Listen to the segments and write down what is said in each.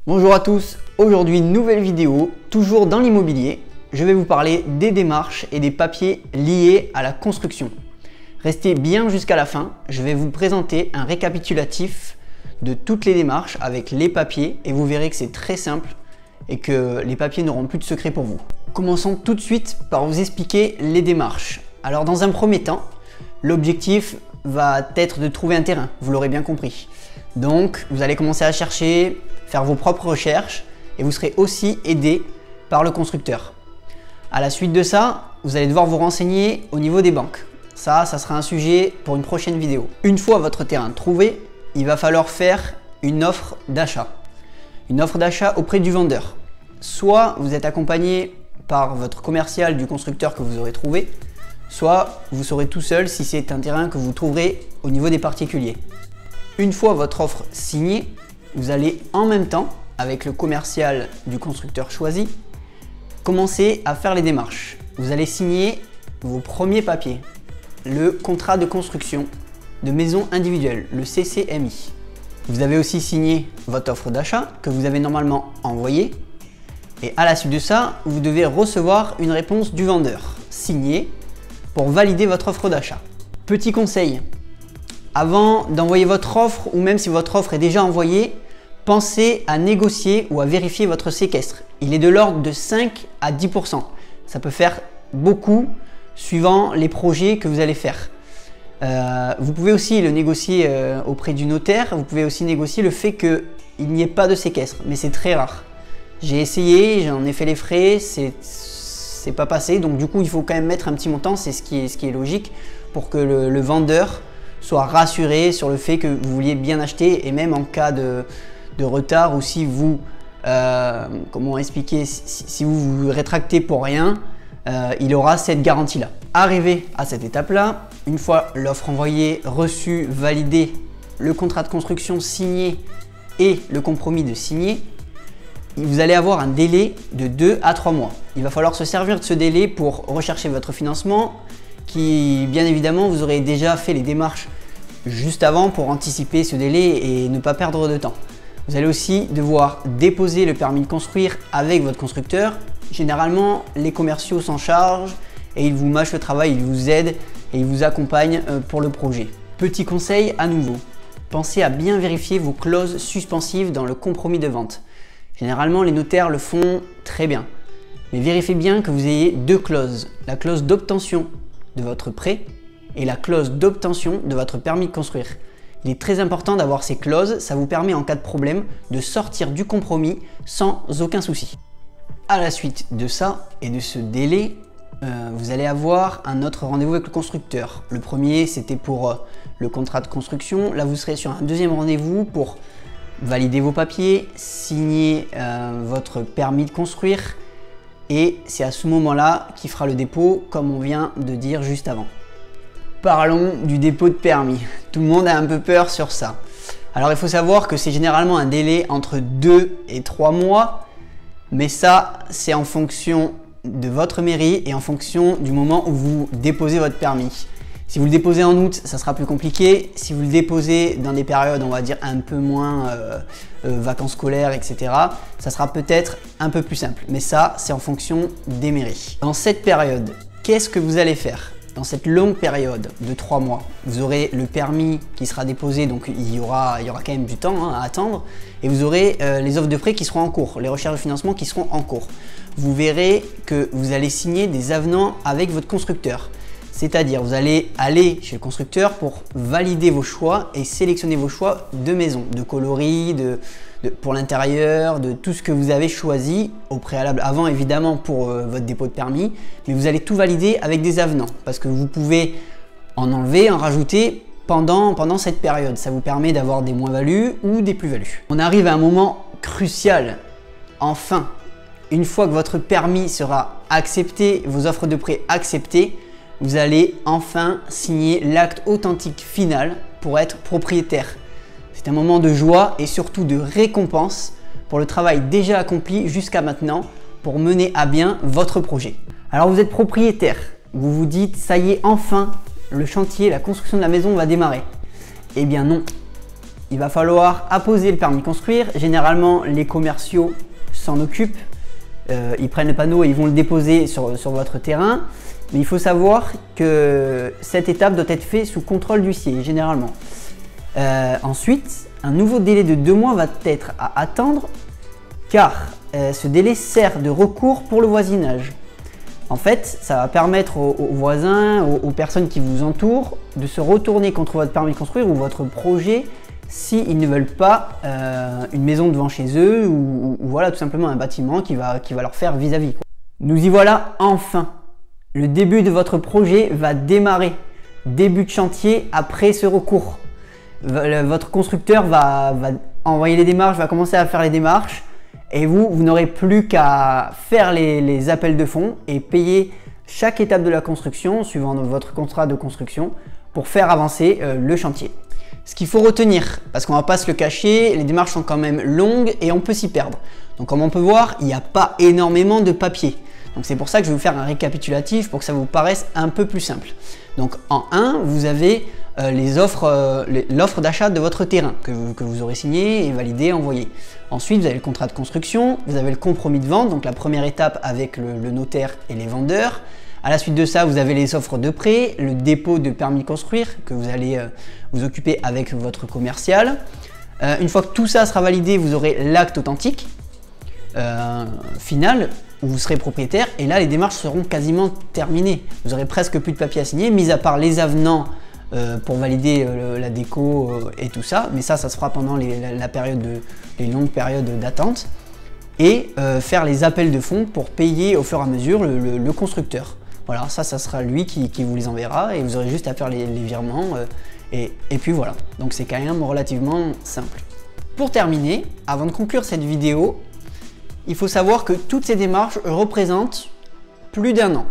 Bonjour à tous, aujourd'hui nouvelle vidéo, toujours dans l'immobilier. Je vais vous parler des démarches et des papiers liés à la construction. Restez bien jusqu'à la fin, je vais vous présenter un récapitulatif de toutes les démarches avec les papiers et vous verrez que c'est très simple et que les papiers n'auront plus de secret pour vous. Commençons tout de suite par vous expliquer les démarches. Alors dans un premier temps, l'objectif va être de trouver un terrain, vous l'aurez bien compris. Donc vous allez commencer à chercher, faire vos propres recherches et vous serez aussi aidé par le constructeur. À la suite de ça, vous allez devoir vous renseigner au niveau des banques. Ça sera un sujet pour une prochaine vidéo. Une fois votre terrain trouvé, il va falloir faire une offre d'achat. Une offre d'achat auprès du vendeur. Soit vous êtes accompagné par votre commercial du constructeur que vous aurez trouvé, soit vous saurez tout seul si c'est un terrain que vous trouverez au niveau des particuliers. Une fois votre offre signée, vous allez en même temps, avec le commercial du constructeur choisi, commencer à faire les démarches. Vous allez signer vos premiers papiers, le contrat de construction de maison individuelle, le CCMI. Vous avez aussi signé votre offre d'achat que vous avez normalement envoyée. Et à la suite de ça, vous devez recevoir une réponse du vendeur, signée, pour valider votre offre d'achat. Petit conseil, avant d'envoyer votre offre ou même si votre offre est déjà envoyée, pensez à négocier ou à vérifier votre séquestre. Il est de l'ordre de 5 à 10%. Ça peut faire beaucoup suivant les projets que vous allez faire. Vous pouvez aussi le négocier auprès du notaire. Vous pouvez aussi négocier le fait qu'il n'y ait pas de séquestre, mais c'est très rare. J'ai essayé, j'en ai fait les frais, c'est pas passé. Donc du coup, il faut quand même mettre un petit montant, c'est ce qui est logique pour que le vendeur soit rassuré sur le fait que vous vouliez bien acheter et même en cas de retard ou si vous, comment expliquer, si vous vous rétractez pour rien, il aura cette garantie-là. Arrivé à cette étape-là, une fois l'offre envoyée, reçue, validée, le contrat de construction signé et le compromis de signer, vous allez avoir un délai de 2 à 3 mois. Il va falloir se servir de ce délai pour rechercher votre financement qui, bien évidemment, vous aurez déjà fait les démarches juste avant pour anticiper ce délai et ne pas perdre de temps. Vous allez aussi devoir déposer le permis de construire avec votre constructeur. Généralement, les commerciaux s'en chargent et ils vous mâchent le travail, ils vous aident et ils vous accompagnent pour le projet. Petit conseil à nouveau, pensez à bien vérifier vos clauses suspensives dans le compromis de vente. Généralement, les notaires le font très bien, mais vérifiez bien que vous ayez deux clauses. La clause d'obtention de votre prêt et la clause d'obtention de votre permis de construire. Il est très important d'avoir ces clauses, ça vous permet en cas de problème de sortir du compromis sans aucun souci. À la suite de ça et de ce délai, vous allez avoir un autre rendez-vous avec le constructeur. Le premier, c'était pour le contrat de construction. Là, vous serez sur un deuxième rendez-vous pour valider vos papiers, signer votre permis de construire et c'est à ce moment-là qu'il fera le dépôt comme on vient de dire juste avant. Parlons du dépôt de permis. Tout le monde a un peu peur sur ça. Alors il faut savoir que c'est généralement un délai entre 2 et 3 mois, mais ça c'est en fonction de votre mairie et en fonction du moment où vous déposez votre permis. Si vous le déposez en août, ça sera plus compliqué. Si vous le déposez dans des périodes, on va dire un peu moins vacances scolaires, etc., ça sera peut-être un peu plus simple. Mais ça, c'est en fonction des mairies. Dans cette période, qu'est-ce que vous allez faire? Dans cette longue période de 3 mois, vous aurez le permis qui sera déposé, donc il y aura quand même du temps à attendre, et vous aurez les offres de prêt qui seront en cours, les recherches de financement qui seront en cours. Vous verrez que vous allez signer des avenants avec votre constructeur. C'est-à-dire, vous allez aller chez le constructeur pour valider vos choix et sélectionner vos choix de maison, de coloris, pour l'intérieur, de tout ce que vous avez choisi au préalable, avant évidemment pour votre dépôt de permis, mais vous allez tout valider avec des avenants parce que vous pouvez en enlever, en rajouter pendant cette période. Ça vous permet d'avoir des moins-values ou des plus-values. On arrive à un moment crucial. Enfin, une fois que votre permis sera accepté, vos offres de prêt acceptées, vous allez enfin signer l'acte authentique final pour être propriétaire. C'est un moment de joie et surtout de récompense pour le travail déjà accompli jusqu'à maintenant pour mener à bien votre projet. Alors vous êtes propriétaire, vous vous dites ça y est, enfin le chantier, la construction de la maison va démarrer. Eh bien non, il va falloir apposer le permis de construire. Généralement, les commerciaux s'en occupent. Ils prennent le panneau et ils vont le déposer sur votre terrain. Mais il faut savoir que cette étape doit être faite sous contrôle d'huissier, généralement. Ensuite, un nouveau délai de 2 mois va être à attendre car ce délai sert de recours pour le voisinage. En fait, ça va permettre aux voisins, aux personnes qui vous entourent de se retourner contre votre permis de construire ou votre projet s'ils ne veulent pas une maison devant chez eux ou voilà tout simplement un bâtiment qui va leur faire vis-à-vis. Nous y voilà enfin. Le début de votre projet va démarrer. Début de chantier après ce recours. Votre constructeur va envoyer les démarches, va commencer à faire les démarches. Et vous n'aurez plus qu'à faire les appels de fonds et payer chaque étape de la construction suivant votre contrat de construction pour faire avancer le chantier. Ce qu'il faut retenir, parce qu'on ne va pas se le cacher, les démarches sont quand même longues et on peut s'y perdre. Donc comme on peut voir, il n'y a pas énormément de papier. Donc c'est pour ça que je vais vous faire un récapitulatif pour que ça vous paraisse un peu plus simple. Donc en 1, vous avez l'offre d'achat de votre terrain que vous aurez signé et validé, envoyé. Ensuite, vous avez le contrat de construction, vous avez le compromis de vente, donc la première étape avec le notaire et les vendeurs. À la suite de ça, vous avez les offres de prêt, le dépôt de permis de construire que vous allez vous occuper avec votre commercial. Une fois que tout ça sera validé, vous aurez l'acte authentique final où vous serez propriétaire et là les démarches seront quasiment terminées. Vous aurez presque plus de papier à signer, mis à part les avenants pour valider la déco et tout ça, mais ça se fera pendant les longues périodes d'attente et faire les appels de fonds pour payer au fur et à mesure le constructeur. Voilà, ça sera lui qui vous les enverra et vous aurez juste à faire les virements et puis voilà. Donc c'est quand même relativement simple. Pour terminer, avant de conclure cette vidéo, il faut savoir que toutes ces démarches représentent plus d'1 an.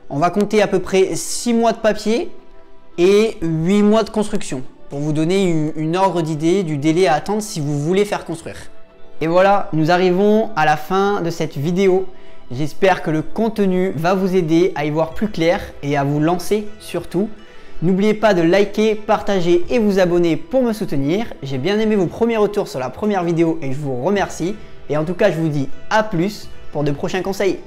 On va compter à peu près 6 mois de papier et 8 mois de construction pour vous donner une ordre d'idée du délai à attendre si vous voulez faire construire. Et voilà, nous arrivons à la fin de cette vidéo. J'espère que le contenu va vous aider à y voir plus clair et à vous lancer surtout. N'oubliez pas de liker, partager et vous abonner pour me soutenir. J'ai bien aimé vos premiers retours sur la première vidéo et je vous remercie. Et en tout cas, je vous dis à plus pour de prochains conseils.